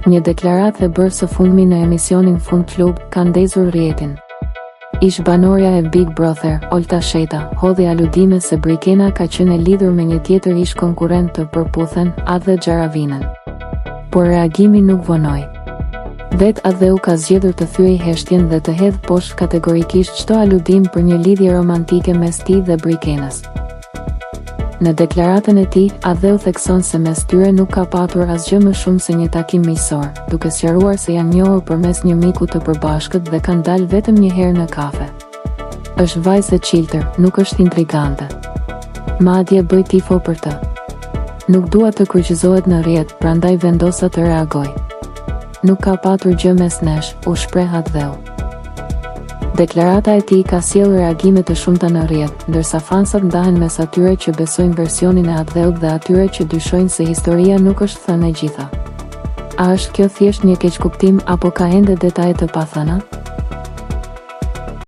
Një deklaratë e bërë së fundmi në emisionin Fund Klub ka ndezur rrjetin. Ish banorja e Big Brother, Olta Sheta, hodhi aludime se Brikena ka qenë e lidhur me një tjetër ish konkurrent të përputhen, Adhe Xharavinën. Por reagimi nuk vonoi. Vet Adheu ka zgjedhur të thyej heshtjen dhe të hedhë poshtë kategorikisht çdo aludim për një lidhje romantike mes tij dhe Brikenës. Në deklaratën e tij, Adheu thekson se mes tyre nuk ka patur asgjë më shumë se një takim miqësor, duke sqaruar se janë njohur përmes një miku të përbashkët dhe kanë dalë vetëm një herë në kafe. Është vajzë e qiltër, nuk është intrigante. Madje bëj tifo për të. Nuk dua të kryqëzohet në rrjet, prandaj vendosa të reagoj. Nuk ka patur gjë mes nesh, u shpreh Adheu. Deklarata e tij ka sjellë reagime të shumta në rrjet, ndërsa fansat ndahen mes atyre që besojnë versionin e Adheut dhe atyre që dyshojnë se historia nuk është thënë e gjitha. A është kjo thjesht një keqkuptim apo ka ende detaje të pathëna?